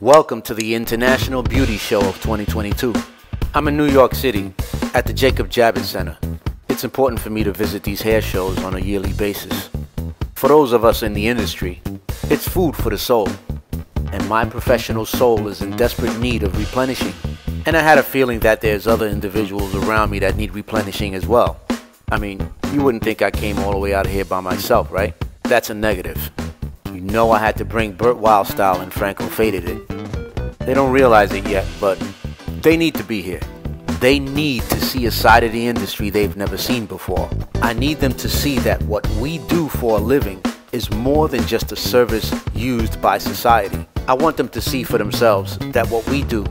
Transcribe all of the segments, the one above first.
Welcome to the International Beauty Show of 2022. I'm in New York City at the Jacob Javits Center. It's important for me to visit these hair shows on a yearly basis. For those of us in the industry, it's food for the soul. And my professional soul is in desperate need of replenishing. And I had a feeling that there's other individuals around me that need replenishing as well. I mean, you wouldn't think I came all the way out here by myself, right? That's a negative. You know I had to bring Burt Wildstyle and Franco Faded in. They don't realize it yet, but they need to be here. They need to see a side of the industry they've never seen before. I need them to see that what we do for a living is more than just a service used by society. I want them to see for themselves that what we do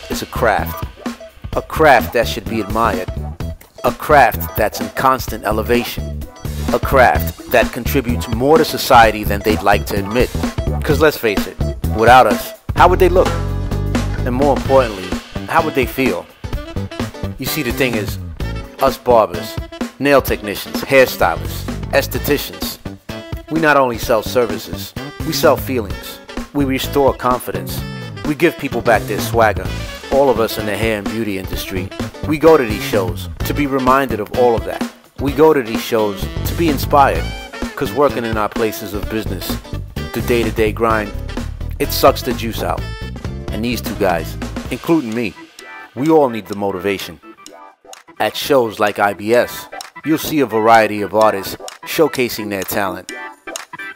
is a craft that should be admired, a craft that's in constant elevation, a craft that contributes more to society than they'd like to admit. Because let's face it, without us, how would they look? And more importantly, how would they feel? You see, the thing is, us barbers, nail technicians, hairstylists, estheticians, we not only sell services, we sell feelings. We restore confidence. We give people back their swagger. All of us in the hair and beauty industry, we go to these shows to be reminded of all of that. We go to these shows to be inspired, because working in our places of business, the day-to-day grind, it sucks the juice out. And these two guys, including me, we all need the motivation. At shows like IBS, you'll see a variety of artists showcasing their talent.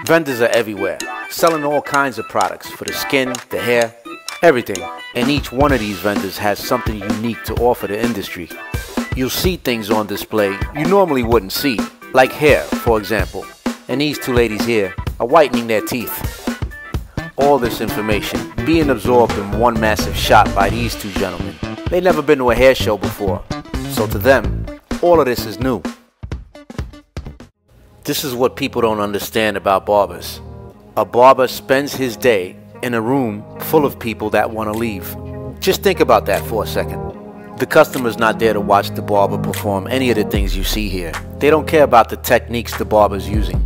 Vendors are everywhere, selling all kinds of products for the skin, the hair, everything. And each one of these vendors has something unique to offer the industry. You'll see things on display you normally wouldn't see, like hair, for example. And these two ladies here are whitening their teeth. All this information being absorbed in one massive shot by these two gentlemen. They've never been to a hair show before, so to them, all of this is new. This is what people don't understand about barbers. A barber spends his day in a room full of people that want to leave. Just think about that for a second. The customer's not there to watch the barber perform any of the things you see here. They don't care about the techniques the barber's using.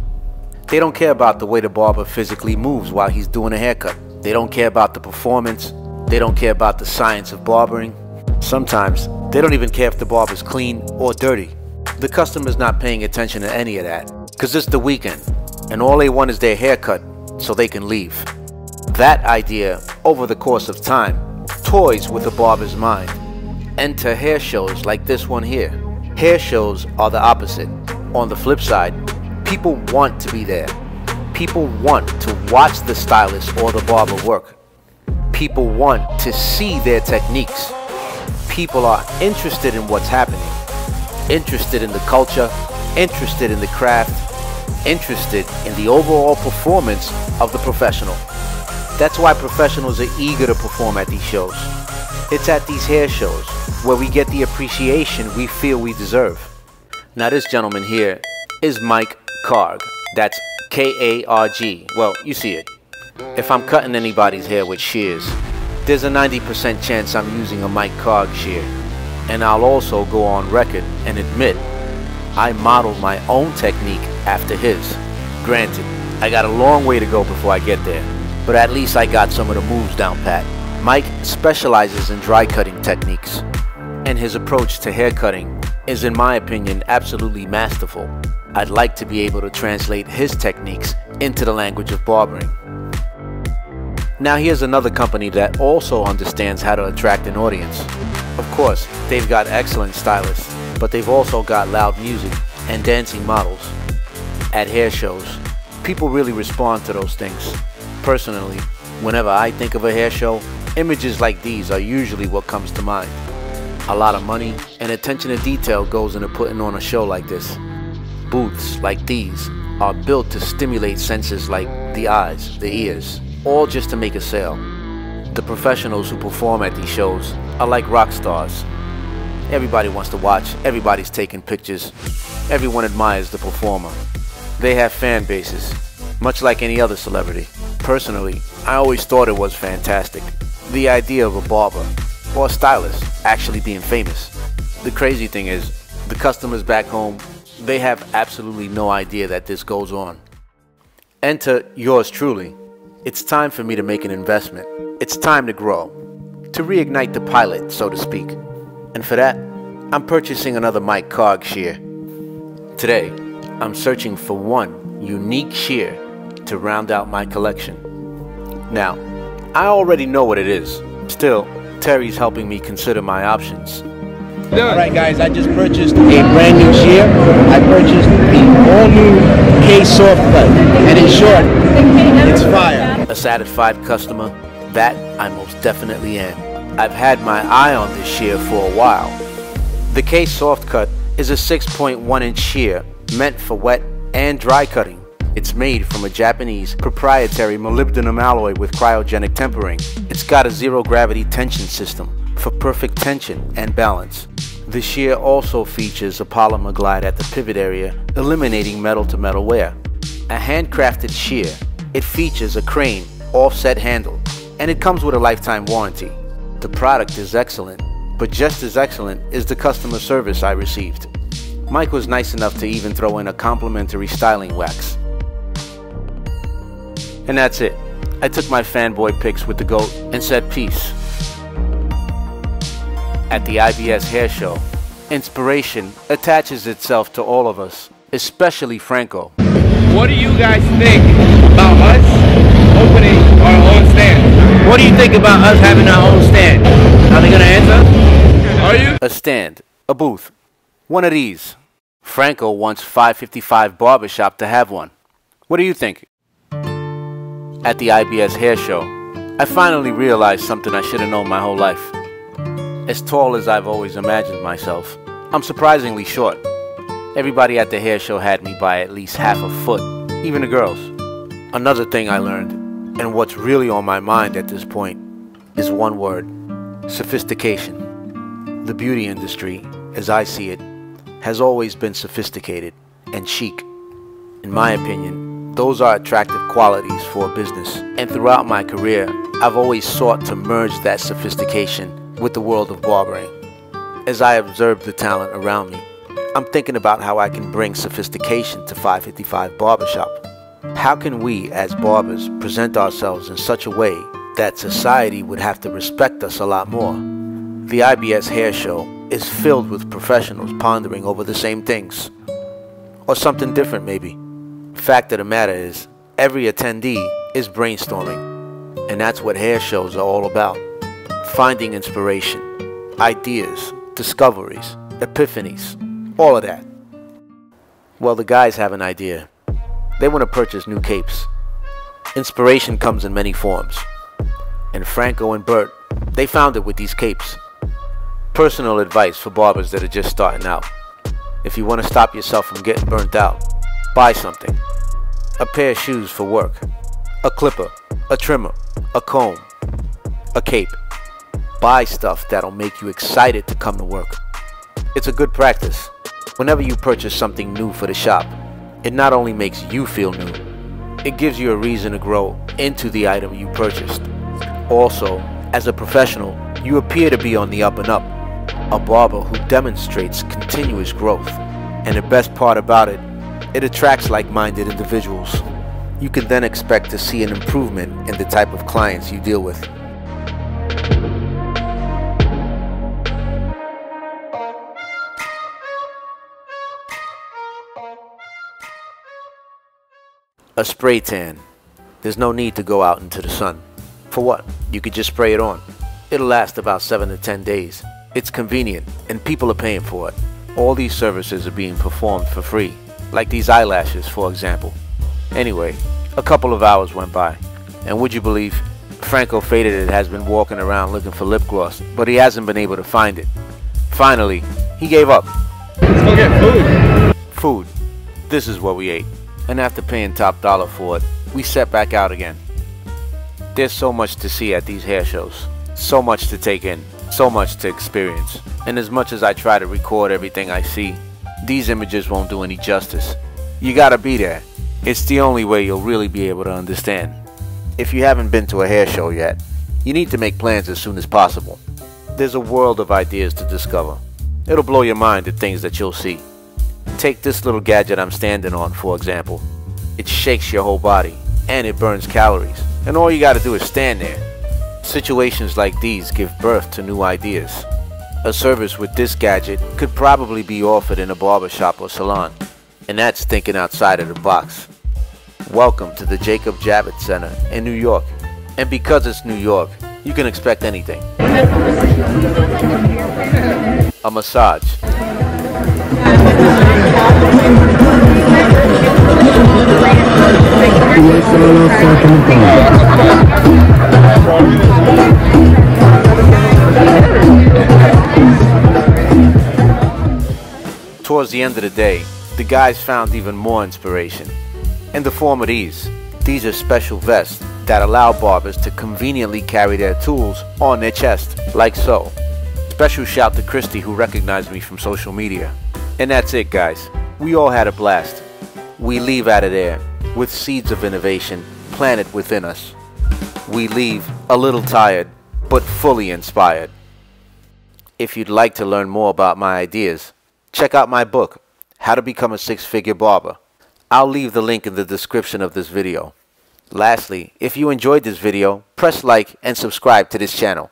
They don't care about the way the barber physically moves while he's doing a haircut. They don't care about the performance. They don't care about the science of barbering. Sometimes, they don't even care if the barber's clean or dirty. The customer's not paying attention to any of that, because it's the weekend, and all they want is their haircut so they can leave. That idea, over the course of time, toys with the barber's mind. Enter hair shows like this one here. Hair shows are the opposite. On the flip side, people want to be there. People want to watch the stylist or the barber work. People want to see their techniques. People are interested in what's happening. Interested in the culture, interested in the craft, interested in the overall performance of the professional. That's why professionals are eager to perform at these shows. It's at these hair shows where we get the appreciation we feel we deserve. Now this gentleman here is Mike Karg. That's K-A-R-G. Well, you see it. If I'm cutting anybody's hair with shears, there's a 90% chance I'm using a Mike Karg shear. And I'll also go on record and admit I modeled my own technique after his. Granted, I got a long way to go before I get there, but at least I got some of the moves down pat. Mike specializes in dry cutting techniques, and his approach to hair cutting is, in my opinion, absolutely masterful. I'd like to be able to translate his techniques into the language of barbering. Now here's another company that also understands how to attract an audience. Of course, they've got excellent stylists, but they've also got loud music and dancing models. At hair shows, people really respond to those things. Personally, whenever I think of a hair show, images like these are usually what comes to mind. A lot of money and attention to detail goes into putting on a show like this. Booths like these are built to stimulate senses like the eyes, the ears, all just to make a sale. The professionals who perform at these shows are like rock stars. Everybody wants to watch, everybody's taking pictures, everyone admires the performer. They have fan bases, much like any other celebrity. Personally, I always thought it was fantastic. The idea of a barber or a stylist actually being famous. The crazy thing is, the customers back home, they have absolutely no idea that this goes on. Enter yours truly. It's time for me to make an investment. It's time to grow, to reignite the pilot, so to speak. And for that, I'm purchasing another KSoft Shear. Today, I'm searching for one unique shear to round out my collection. Now, I already know what it is. Still, Terry's helping me consider my options. Alright guys, I just purchased a brand new shear. I purchased the all-new KSoft cut. And in short, it's fire. A satisfied customer? That I most definitely am. I've had my eye on this shear for a while. The KSoft cut is a 6.1-inch shear meant for wet and dry cutting. It's made from a Japanese proprietary molybdenum alloy with cryogenic tempering. It's got a zero-gravity tension system for perfect tension and balance. The shear also features a polymer glide at the pivot area, eliminating metal-to-metal wear. A handcrafted shear, it features a crane, offset handle, and it comes with a lifetime warranty. The product is excellent, but just as excellent is the customer service I received. Mike was nice enough to even throw in a complimentary styling wax. And that's it. I took my fanboy pics with the GOAT and said peace. At the IBS Hair Show, inspiration attaches itself to all of us, especially Franco. What do you guys think about us opening our own stand? What do you think about us having our own stand? Are they gonna answer? Are you? A stand, a booth, one of these. Franco wants 555 Barbershop to have one. What do you think? At the IBS Hair Show, I finally realized something I should have known my whole life. As tall as I've always imagined myself, I'm surprisingly short. Everybody at the hair show had me by at least half a foot, even the girls. Another thing I learned, and what's really on my mind at this point, is one word: sophistication. The beauty industry, as I see it, has always been sophisticated and chic. In my opinion, those are attractive qualities for a business, and throughout my career, I've always sought to merge that sophistication with the world of barbering. As I observe the talent around me, I'm thinking about how I can bring sophistication to 555 Barbershop. How can we, as barbers, present ourselves in such a way that society would have to respect us a lot more? The IBS Hair Show is filled with professionals pondering over the same things. Or something different, maybe. Fact of the matter is, every attendee is brainstorming. And that's what hair shows are all about. Finding inspiration, ideas, discoveries, epiphanies, all of that. Well, the guys have an idea. They want to purchase new capes. Inspiration comes in many forms. And Franco and Bert, they found it with these capes. Personal advice for barbers that are just starting out. If you want to stop yourself from getting burnt out, buy something. A pair of shoes for work, a clipper, a trimmer, a comb, a cape. Buy stuff that'll make you excited to come to work. It's a good practice. Whenever you purchase something new for the shop, it not only makes you feel new, it gives you a reason to grow into the item you purchased. Also, as a professional, you appear to be on the up and up, a barber who demonstrates continuous growth. And the best part about it, it attracts like-minded individuals. You can then expect to see an improvement in the type of clients you deal with. A spray tan. There's no need to go out into the sun. For what? You could just spray it on. It'll last about 7 to 10 days. It's convenient, and people are paying for it. All these services are being performed for free, like these eyelashes, for example. Anyway, a couple of hours went by, and would you believe, Franco Faded has been walking around looking for lip gloss, but he hasn't been able to find it. Finally, he gave up. Let's go get food. Food. This is what we ate. And after paying top dollar for it, we set back out again. There's so much to see at these hair shows, so much to take in, so much to experience. And as much as I try to record everything I see, these images won't do any justice. You gotta be there. It's the only way you'll really be able to understand. If you haven't been to a hair show yet, you need to make plans as soon as possible. There's a world of ideas to discover. It'll blow your mind at things that you'll see. Take this little gadget I'm standing on, for example. It shakes your whole body, and it burns calories. And all you gotta do is stand there. Situations like these give birth to new ideas. A service with this gadget could probably be offered in a barbershop or salon, and that's thinking outside of the box. Welcome to the Jacob Javits Center in New York, and because it's New York, you can expect anything. A massage. Towards the end of the day, the guys found even more inspiration in the form of these. These are special vests that allow barbers to conveniently carry their tools on their chest, like so. Special shout to Christy, who recognized me from social media. And that's it, guys. We all had a blast. We leave out of there with seeds of innovation planted within us. We leave a little tired, but fully inspired. If you'd like to learn more about my ideas, check out my book, How to Become a Six-Figure Barber. I'll leave the link in the description of this video. Lastly, if you enjoyed this video, press like and subscribe to this channel.